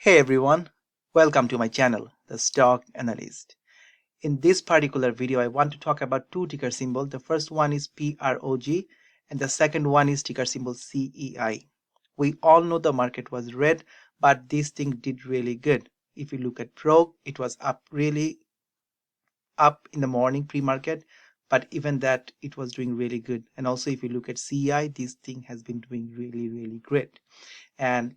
Hey everyone, welcome to my channel, The Stock Analyst. In this particular video, I want to talk about two ticker symbols. The first one is PROG and the second one is ticker symbol CEI. We all know the market was red, but this thing did really good. If you look at PROG, it was really up in the morning pre-market, but even that it was doing really good. And also if you look at CEI, this thing has been doing really great. And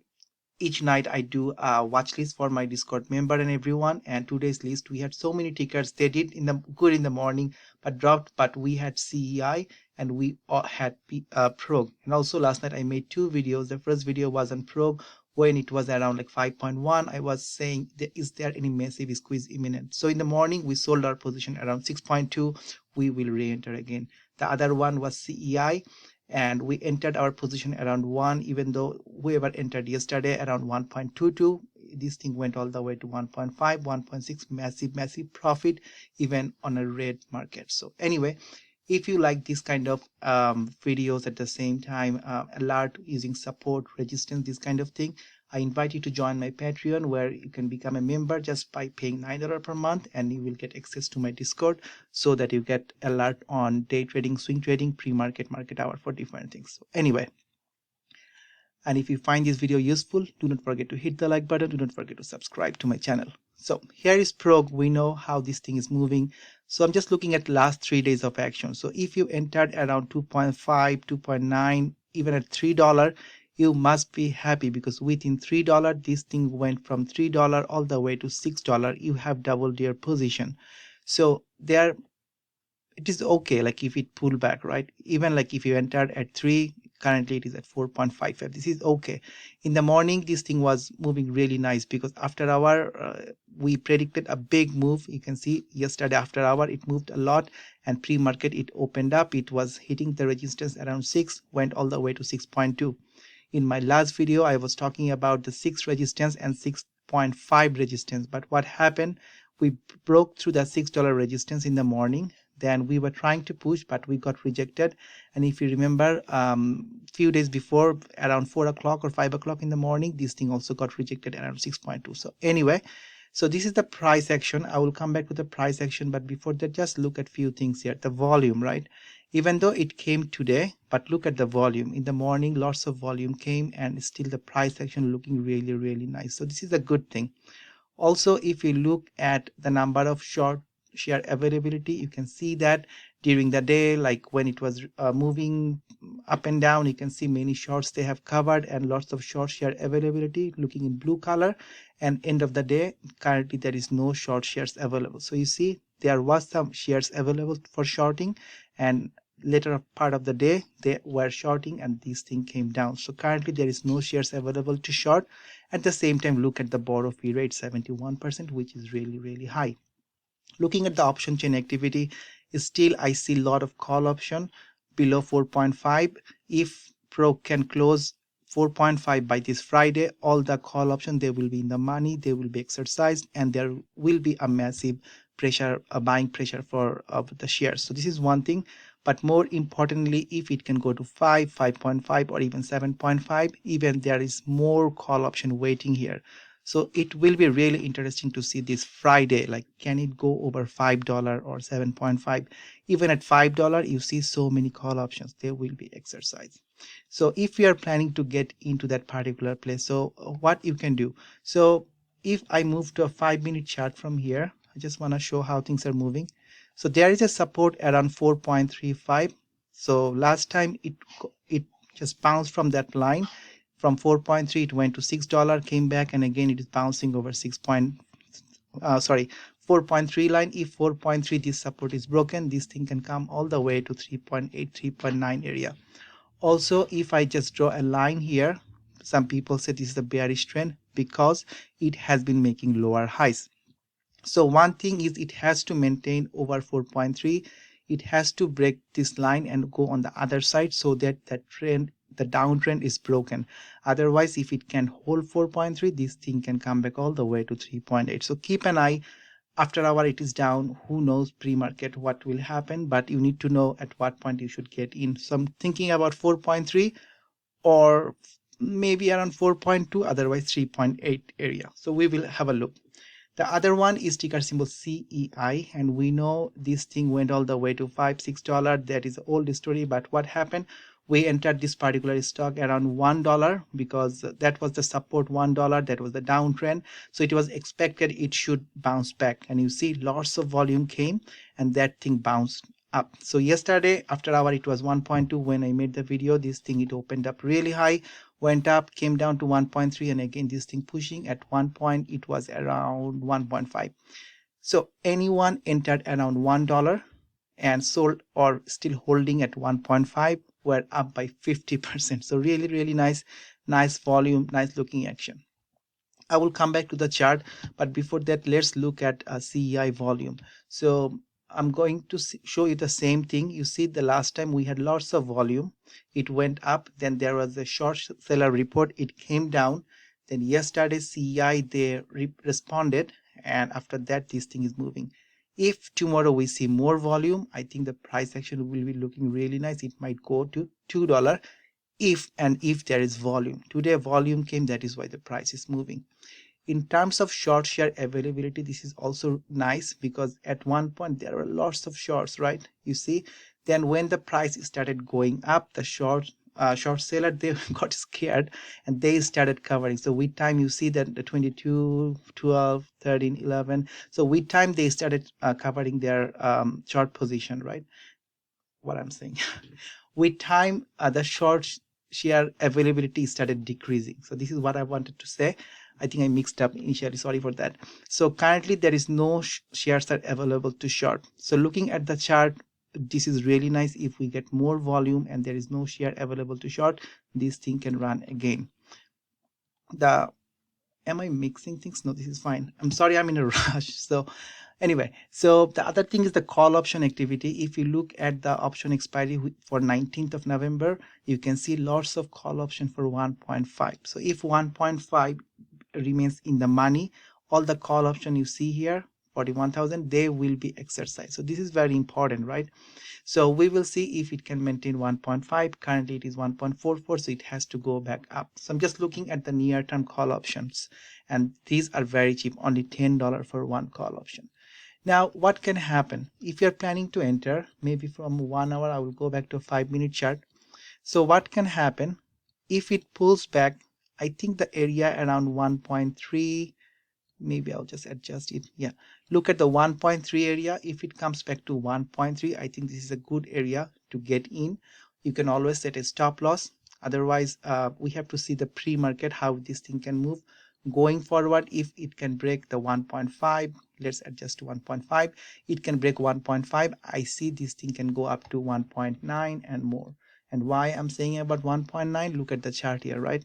each night I do a watch list for my Discord member and everyone, and today's list we had so many tickers. They did good in the morning but dropped, but we had CEI and we had PROG. And also last night I made two videos. The first video was on PROG when it was around like 5.1. I was saying, is there any massive squeeze imminent? So in the morning we sold our position around 6.2. We will re-enter again. The other one was CEI, and we entered our position around 1, even though whoever entered yesterday around 1.22, this thing went all the way to 1.5, 1.6, massive profit even on a red market. So anyway, if you like this kind of videos at the same time, alert using support, resistance, this kind of thing, I invite you to join my Patreon, where you can become a member just by paying $9 per month, and you will get access to my Discord so that you get alert on day trading, swing trading, pre-market, market hour for different things. So anyway, and if you find this video useful, do not forget to hit the like button. Do not forget to subscribe to my channel. So here is PROG. We know how this thing is moving. So I'm just looking at last 3 days of action. So if you entered around 2.5, 2.9, even at $3, you must be happy, because within $3 this thing went from $3 all the way to $6. You have doubled your position. So there, it is okay, like if it pull back, right? Even like if you entered at 3, currently it is at 4.55. This is okay. In the morning this thing was moving really nice, because after hour we predicted a big move. You can see yesterday after hour it moved a lot, and pre-market it opened up, it was hitting the resistance around 6, went all the way to 6.2. In my last video I was talking about the 6 resistance and 6.5 resistance, but what happened, we broke through the $6 resistance in the morning. Then we were trying to push, but we got rejected. And if you remember, few days before, around 4 o'clock or 5 o'clock in the morning, this thing also got rejected around 6.2. So anyway, so this is the price action. I will come back to the price action, but before that, just look at few things here. The volume, right? Even though it came today, but look at the volume. In the morning, lots of volume came, and still the price action looking really nice. So this is a good thing. Also, if you look at the number of short share availability, you can see that during the day, like when it was moving up and down, you can see many shorts they have covered and lots of short share availability looking in blue color. And end of the day, currently there is no short shares available. So you see there was some shares available for shorting, and later part of the day they were shorting and this thing came down. So currently there is no shares available to short. At the same time, look at the borrow fee rate, 71%, which is really high. Looking at the option chain activity, still I see a lot of call option below 4.5. If PROG can close 4.5 by this Friday, all the call option, they will be in the money, they will be exercised, and there will be a massive pressure, a buying pressure for the shares. So this is one thing. But more importantly, if it can go to 5, 5.5, or even 7.5, even there is more call option waiting here. So it will be really interesting to see this Friday, like can it go over $5 or 7.5? Even at $5, you see so many call options, they will be exercised. So if you are planning to get into that particular place, so what you can do. So if I move to a 5-minute chart from here, I just want to show how things are moving. So there is a support around 4.35. So last time it just bounced from that line. From 4.3 it went to $6, came back, and again it is bouncing over 4.3 line. If 4.3 this support is broken, this thing can come all the way to 3.8, 3.9 area. Also, if I just draw a line here, some people say this is a bearish trend because it has been making lower highs. So one thing is it has to maintain over 4.3. It has to break this line and go on the other side so that the trend, the downtrend, is broken. Otherwise, if it can hold 4.3, this thing can come back all the way to 3.8. So keep an eye. After hour it is down, who knows pre-market what will happen, but you need to know at what point you should get in. So I'm thinking about 4.3 or maybe around 4.2, otherwise 3.8 area. So we will have a look. The other one is ticker symbol CEI, and we know this thing went all the way to $5-6. That is an old story, but what happened? We entered this particular stock around $1 because that was the support, $1. That was the downtrend. So it was expected it should bounce back, and you see lots of volume came and that thing bounced up. So yesterday after hour it was 1.2 when I made the video. This thing, it opened up really high, went up, came down to 1.3, and again this thing pushing. At one point it was around 1.5. so anyone entered around $1 and sold or still holding at 1.5 were up by 50%. So really nice volume, nice looking action. I will come back to the chart, but before that let's look at CEI volume. So I'm going to show you the same thing. You see, the last time we had lots of volume, it went up, then there was a short seller report, it came down, then yesterday CEI they responded, and after that this thing is moving. If tomorrow we see more volume, I think the price action will be looking really nice. It might go to $2 if there is volume. Today volume came, that is why the price is moving. In terms of short share availability, this is also nice because at one point there were lots of shorts, right? You see, then when the price started going up, the short seller, they got scared and they started covering. So with time, you see that the 22, 12, 13, 11, so with time they started covering their short position, right? What I'm saying. With time, the short share availability started decreasing. So this is what I wanted to say. I think I mixed up initially, sorry for that. So currently there is no shares are available to short. So looking at the chart, this is really nice. If we get more volume and there is no share available to short, this thing can run again. Am I mixing things? No, this is fine. I'm sorry, I'm in a rush. So anyway, so the other thing is the call option activity. If you look at the option expiry for 19th of November, you can see lots of call option for 1.5. So if 1.5 remains in the money, all the call option you see here, 41,000, they will be exercised. So this is very important, right? So we will see if it can maintain 1.5. Currently it is 1.44, so it has to go back up. So I'm just looking at the near term call options, and these are very cheap, only $10 for one call option. Now what can happen if you're planning to enter? Maybe from 1 hour I will go back to a 5-minute chart. So what can happen if it pulls back? I think the area around 1.3, maybe I'll just adjust it. Yeah, look at the 1.3 area. If it comes back to 1.3, I think this is a good area to get in. You can always set a stop loss. Otherwise we have to see the pre-market how this thing can move going forward. If it can break the 1.5, let's adjust to 1.5. It can break 1.5. I see this thing can go up to 1.9 and more. And why I'm saying about 1.9, look at the chart here, right?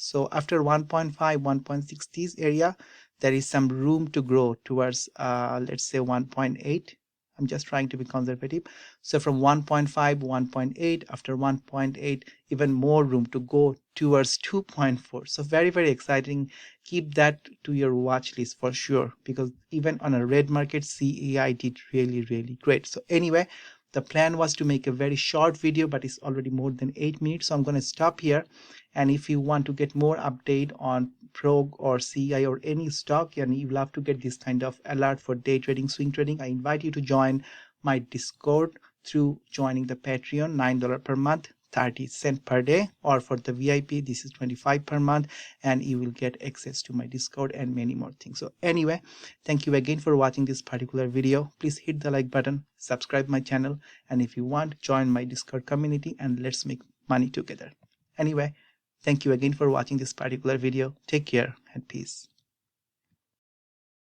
So after 1.5, 1.6, this area, there is some room to grow towards let's say 1.8. I'm just trying to be conservative. So from 1.5, 1.8, after 1.8, even more room to go towards 2.4. So very exciting. Keep that to your watch list for sure, because even on a red market, CEI did really great. So anyway, the plan was to make a very short video, but it's already more than 8 minutes, so I'm going to stop here. And if you want to get more update on PROG or CEI or any stock, and you love to get this kind of alert for day trading, swing trading, I invite you to join my Discord through joining the Patreon. $9 per month, 30 cents per day, or for the VIP this is 25 per month, and you will get access to my Discord and many more things. So anyway, thank you again for watching this particular video. Please hit the like button, subscribe my channel, and if you want, join my Discord community and let's make money together. Anyway, thank you again for watching this particular video. Take care and peace.